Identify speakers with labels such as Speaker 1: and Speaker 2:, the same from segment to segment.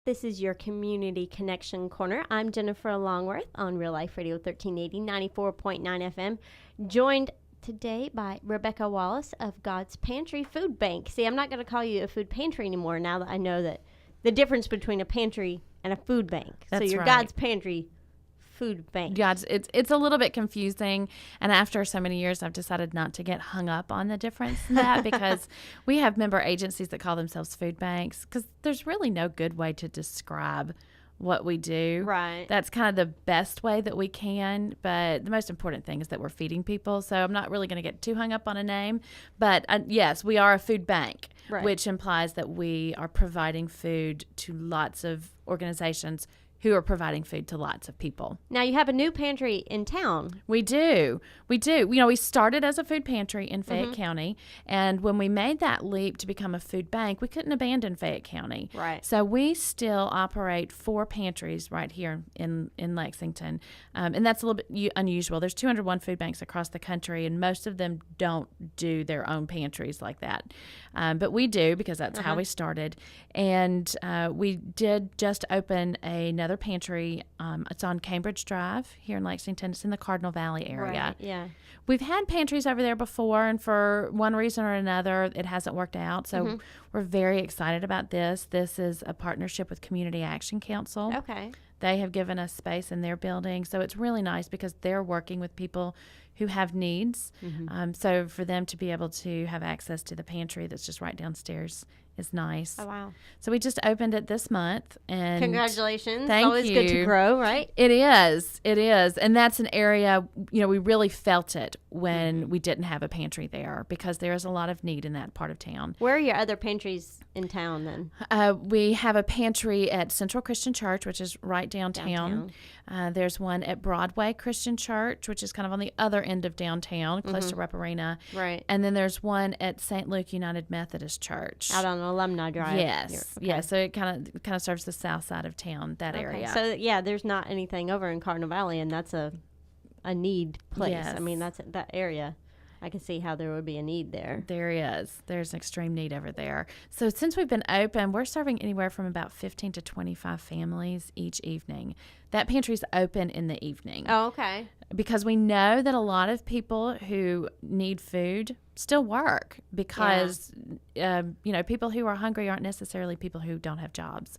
Speaker 1: This is your Community Connection Corner. I'm Jennifer Longworth on Real Life Radio 1380, 94.9 FM, joined today by Rebecca Wallace of God's Pantry Food Bank. See, I'm not going to call you a food pantry anymore now that I know that the difference between a pantry and a food bank.
Speaker 2: That's
Speaker 1: so you're
Speaker 2: right.
Speaker 1: God's Pantry Food Bank.
Speaker 2: Yeah, it's a little bit confusing, and after so many years, I've decided not to get hung up on the difference in that because we have member agencies that call themselves food banks because there's really no good way to describe what we do.
Speaker 1: Right.
Speaker 2: That's kind of the best way that we can, but the most important thing is that we're feeding people, so I'm not really going to get too hung up on a name, but yes, we are a food bank,
Speaker 1: Right.
Speaker 2: which implies that we are providing food to lots of organizations who are providing food to lots of people.
Speaker 1: Now, you have a new pantry in town.
Speaker 2: We do. You know, we started as a food pantry in Fayette County, and when we made that leap to become a food bank, we couldn't abandon Fayette County.
Speaker 1: Right.
Speaker 2: So we still operate 4 pantries right here in Lexington, and that's a little bit unusual. There's 201 food banks across the country, and most of them don't do their own pantries like that. But we do because that's how we started. And we did just open another pantry. It's on Cambridge Drive here in Lexington. It's in the Cardinal Valley area.
Speaker 1: Right, yeah.
Speaker 2: We've had pantries over there before, and for one reason or another, it hasn't worked out. So we're very excited about this. This is a partnership with Community Action Council.
Speaker 1: Okay.
Speaker 2: They have given us space in their building. So it's really nice because they're working with people who have needs. So for them to be able to have access to the pantry that's just right downstairs is nice.
Speaker 1: Oh, wow.
Speaker 2: So we just opened it this month. And
Speaker 1: Congratulations.
Speaker 2: Thank
Speaker 1: Always
Speaker 2: you.
Speaker 1: good to grow, right?
Speaker 2: It is. And that's an area, you know, we really felt it when we didn't have a pantry there because there is a lot of need in that part of town.
Speaker 1: Where are your other pantries in town then?
Speaker 2: We have a pantry at Central Christian Church, which is right downtown. There's one at Broadway Christian Church, which is kind of on the other end of downtown, close to Rep Arena.
Speaker 1: Right.
Speaker 2: And then there's one at St. Luke United Methodist Church.
Speaker 1: Out on Alumni Drive.
Speaker 2: Yes.
Speaker 1: Okay.
Speaker 2: Yeah, so it kind of serves the south side of town, that area.
Speaker 1: So, yeah, there's not anything over in Cardinal Valley, and that's a need place.
Speaker 2: Yes.
Speaker 1: I mean, that's that area. I can see how there would be a need there.
Speaker 2: There is. There's an extreme need over there. So since we've been open, we're serving anywhere from about 15 to 25 families each evening. That pantry's open in the evening.
Speaker 1: Oh, okay.
Speaker 2: Because we know that a lot of people who need food still work because, you know, people who are hungry aren't necessarily people who don't have jobs.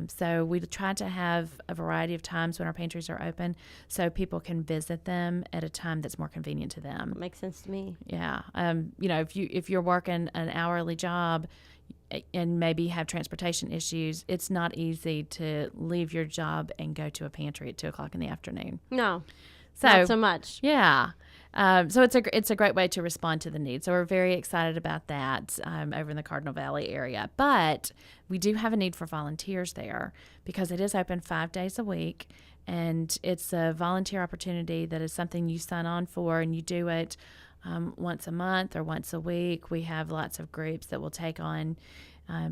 Speaker 2: So we try to have a variety of times when our pantries are open so people can visit them at a time that's more convenient to them.
Speaker 1: Makes sense to me.
Speaker 2: Yeah. You know, if you're working an hourly job and maybe have transportation issues, it's not easy to leave your job and go to a pantry at 2:00 in the afternoon.
Speaker 1: No, not so much.
Speaker 2: Yeah. So it's a great way to respond to the need. So we're very excited about that over in the Cardinal Valley area. But we do have a need for volunteers there because it is open 5 days a week, and it's a volunteer opportunity that is something you sign on for, and you do it once a month or once a week. We have lots of groups that will take on.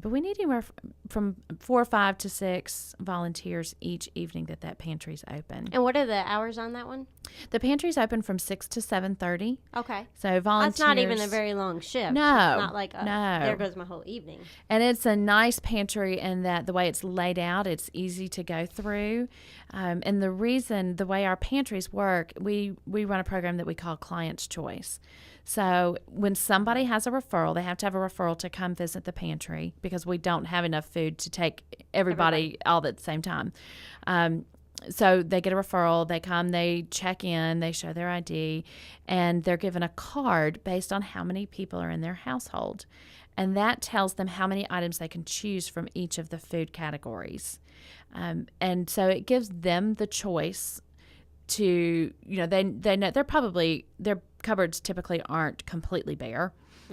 Speaker 2: But we need anywhere from 4 or 5 to 6 volunteers each evening that pantry's open.
Speaker 1: And what are the hours on that one?
Speaker 2: The pantry's open from 6 to 7:30.
Speaker 1: Okay.
Speaker 2: So volunteers.
Speaker 1: That's not even a very long shift.
Speaker 2: No.
Speaker 1: It's not like,
Speaker 2: no.
Speaker 1: there goes my whole evening.
Speaker 2: And it's a nice pantry in that the way it's laid out, it's easy to go through. And the way our pantries work, we run a program that we call Client's Choice. So when somebody has a referral, they have to have a referral to come visit the pantry because we don't have enough food to take everybody all at the same time. So they get a referral, they come, they check in, they show their ID, and they're given a card based on how many people are in their household. And that tells them how many items they can choose from each of the food categories. And so it gives them the choice to, you know, they know their cupboards typically aren't completely bare.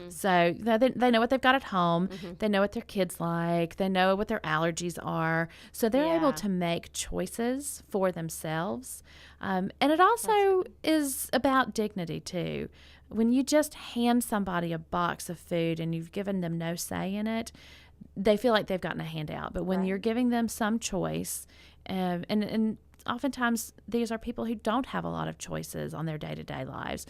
Speaker 2: So they know what they've got at home. They know what their kids like. They know what their allergies are. So they're able to make choices for themselves. And it also is about dignity, too. When you just hand somebody a box of food and you've given them no say in it, they feel like they've gotten a handout. But when you're giving them some choice, and oftentimes these are people who don't have a lot of choices on their day-to-day lives.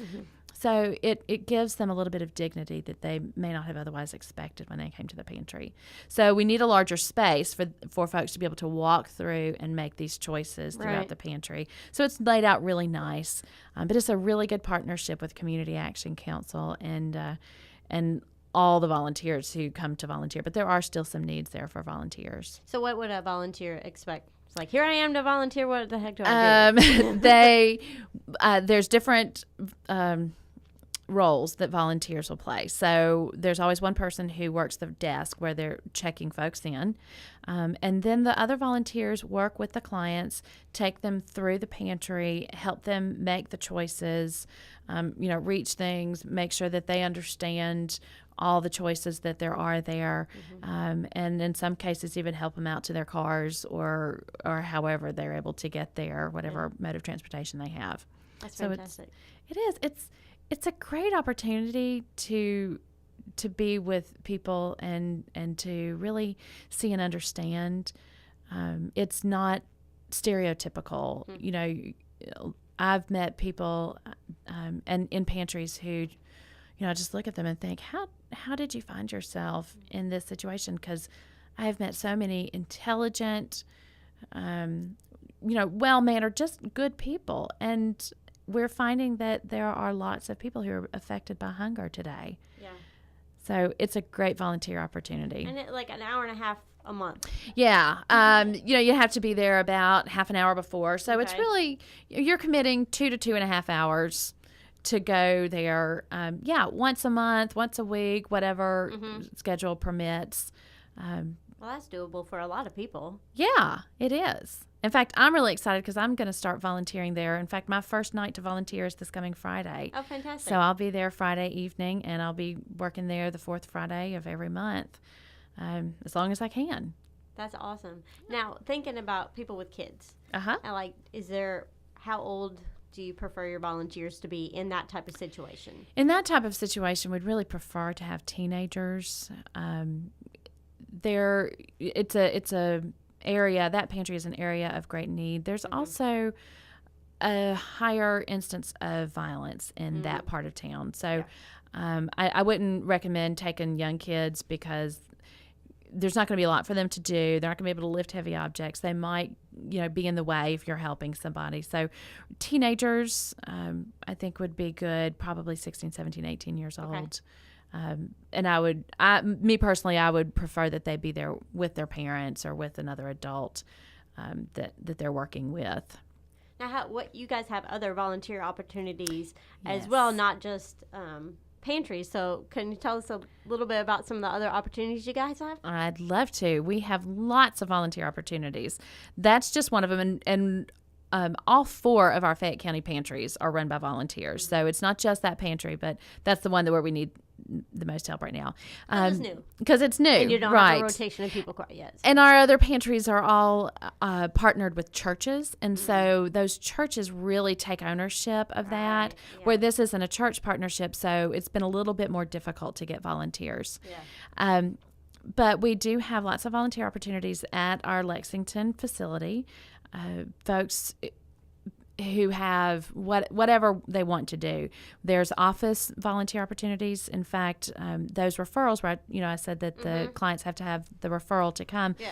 Speaker 2: So it gives them a little bit of dignity that they may not have otherwise expected when they came to the pantry. So we need a larger space for folks to be able to walk through and make these choices throughout the pantry. So it's laid out really nice, but it's a really good partnership with Community Action Council and all the volunteers who come to volunteer. But there are still some needs there for volunteers.
Speaker 1: So what would a volunteer expect? It's like, here I am to volunteer. What the heck do I do?
Speaker 2: There's different roles that volunteers will play. So there's always one person who works the desk where they're checking folks in. And then the other volunteers work with the clients, take them through the pantry, help them make the choices, reach things, make sure that they understand all the choices that there are there, and in some cases even help them out to their cars or however they're able to get there, whatever mode of transportation they have.
Speaker 1: That's fantastic.
Speaker 2: It's a great opportunity to be with people and to really see and understand. It's not stereotypical. I've met people and in pantries who, I just look at them and think, how did you find yourself in this situation? Because I have met so many intelligent, well-mannered, just good people. And we're finding that there are lots of people who are affected by hunger today.
Speaker 1: Yeah.
Speaker 2: So it's a great volunteer opportunity.
Speaker 1: And like an hour and a half a month.
Speaker 2: Yeah. You have to be there about half an hour before. So it's really, you're committing 2 to 2.5 hours to go there. Once a month, once a week, whatever schedule permits.
Speaker 1: Well, that's doable for a lot of people.
Speaker 2: Yeah, it is. In fact, I'm really excited because I'm going to start volunteering there. In fact, my first night to volunteer is this coming Friday.
Speaker 1: Oh, fantastic.
Speaker 2: So I'll be there Friday evening, and I'll be working there the fourth Friday of every month, as long as I can.
Speaker 1: That's awesome. Now, thinking about people with kids, how old do you prefer your volunteers to be in that type of situation?
Speaker 2: In that type of situation, we'd really prefer to have teenagers. It's a area, that pantry is an area of great need. There's also a higher instance of violence in that part of town. So I wouldn't recommend taking young kids because there's not going to be a lot for them to do. They're not going to be able to lift heavy objects. They might, be in the way if you're helping somebody. So teenagers, I think would be good, probably 16, 17, 18 years old. And I would prefer that they be there with their parents or with another adult that they're working with.
Speaker 1: Now, what you guys have other volunteer opportunities as well, not just pantries. So can you tell us a little bit about some of the other opportunities you guys have?
Speaker 2: I'd love to. We have lots of volunteer opportunities. That's just one of them. And all 4 of our Fayette County pantries are run by volunteers. So it's not just that pantry, but that's the one where we need the most help right now.
Speaker 1: It's new.
Speaker 2: Because it's new,
Speaker 1: and you don't have a rotation of people quite yet.
Speaker 2: And our other pantries are all partnered with churches, and so those churches really take ownership of that, where this isn't a church partnership, so it's been a little bit more difficult to get volunteers. Yeah. But we do have lots of volunteer opportunities at our Lexington facility. Folks who have whatever they want to do. There's office volunteer opportunities. In fact, those referrals where I said that the clients have to have the referral to come. Yeah.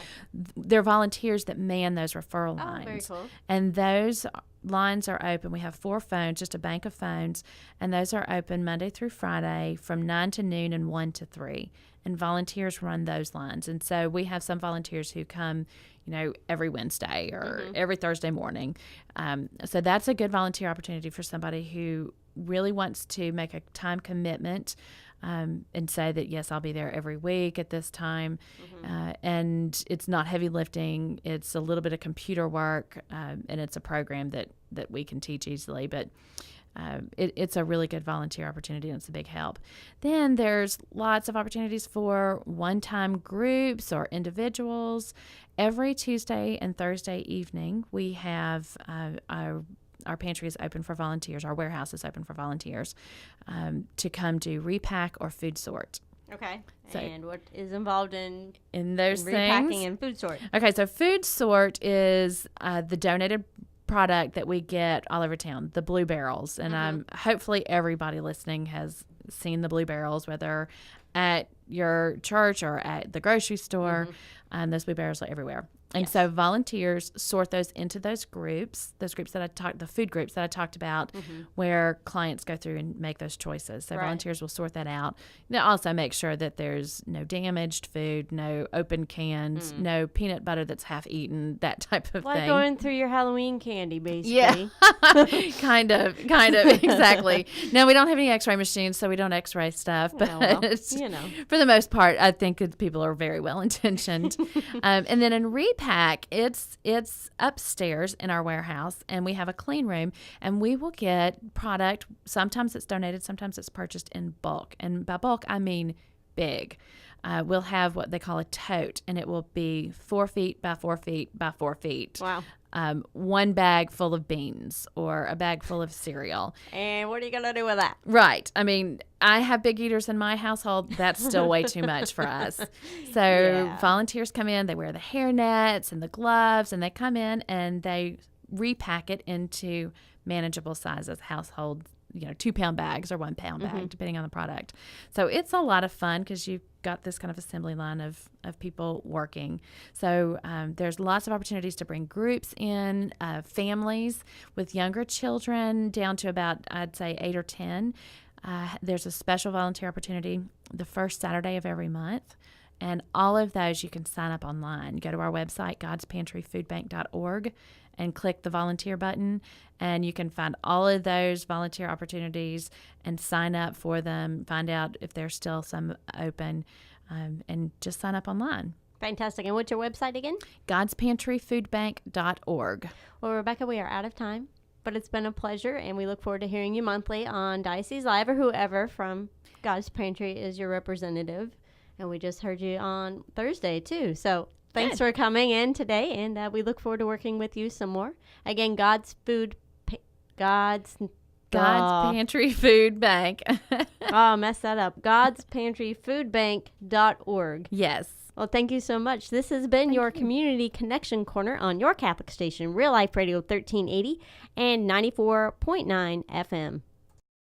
Speaker 2: They're volunteers that man those referral lines.
Speaker 1: Very cool.
Speaker 2: And those lines are open. We have 4 phones, just a bank of phones, and those are open Monday through Friday from 9 to noon and 1 to 3. And volunteers run those lines. And so we have some volunteers who come, every Wednesday or every Thursday morning. So that's a good volunteer opportunity for somebody who really wants to make a time commitment and say that, yes, I'll be there every week at this time. And it's not heavy lifting. It's a little bit of computer work, and it's a program that we can teach easily. But it's a really good volunteer opportunity, and it's a big help. Then there's lots of opportunities for one-time groups or individuals. Every Tuesday and Thursday evening, we have our pantry is open for volunteers. Our warehouse is open for volunteers to come do repack or food sort.
Speaker 1: Okay. So, and what is involved in
Speaker 2: those
Speaker 1: repacking
Speaker 2: things?
Speaker 1: And food sort?
Speaker 2: Okay, so food sort is the donated product that we get all over town, the Blue Barrels. And hopefully everybody listening has seen the Blue Barrels, whether at your church or at the grocery store. Those Blue Barrels are everywhere. And so volunteers sort those into those groups that the food groups that I talked about, where clients go through and make those choices. So volunteers will sort that out. They also make sure that there's no damaged food, no open cans, no peanut butter that's half eaten, that type of thing.
Speaker 1: Like going through your Halloween candy, basically.
Speaker 2: Yeah, kind of, exactly. No, we don't have any X-ray machines, so we don't X-ray stuff. But for the most part, I think people are very well intentioned. And then in repack, it's upstairs in our warehouse, and we have a clean room, and we will get product. Sometimes it's donated, sometimes it's purchased in bulk, and by bulk I mean big. We'll have what they call a tote, and it will be 4 feet by 4 feet by 4 feet.
Speaker 1: Wow.
Speaker 2: One bag full of beans or a bag full of cereal.
Speaker 1: And what are you going to do with that?
Speaker 2: Right. I mean, I have big eaters in my household. That's still way too much for us. So volunteers come in, they wear the hair nets and the gloves, and they come in and they repack it into manageable sizes, household, 2-pound bags or 1-pound bag, depending on the product. So it's a lot of fun because you've got this kind of assembly line of people working. So there's lots of opportunities to bring groups in, families with younger children down to about, I'd say, 8 or 10. There's a special volunteer opportunity the first Saturday of every month. And all of those you can sign up online. Go to our website, godspantryfoodbank.org, and click the volunteer button. And you can find all of those volunteer opportunities and sign up for them, find out if there's still some open, and just sign up online.
Speaker 1: Fantastic. And what's your website again?
Speaker 2: godspantryfoodbank.org.
Speaker 1: Well, Rebecca, we are out of time, but it's been a pleasure, and we look forward to hearing you monthly on Diocese Live, or whoever from God's Pantry is your representative. And we just heard you on Thursday, too. So thanks for coming in today, and we look forward to working with you some more. Again, God's
Speaker 2: Pantry Food Bank.
Speaker 1: Oh, messed that up. godspantryfoodbank.org.
Speaker 2: Yes.
Speaker 1: Well, thank you so much. This has been your Community Connection Corner on your Catholic station, Real Life Radio 1380 and 94.9 FM.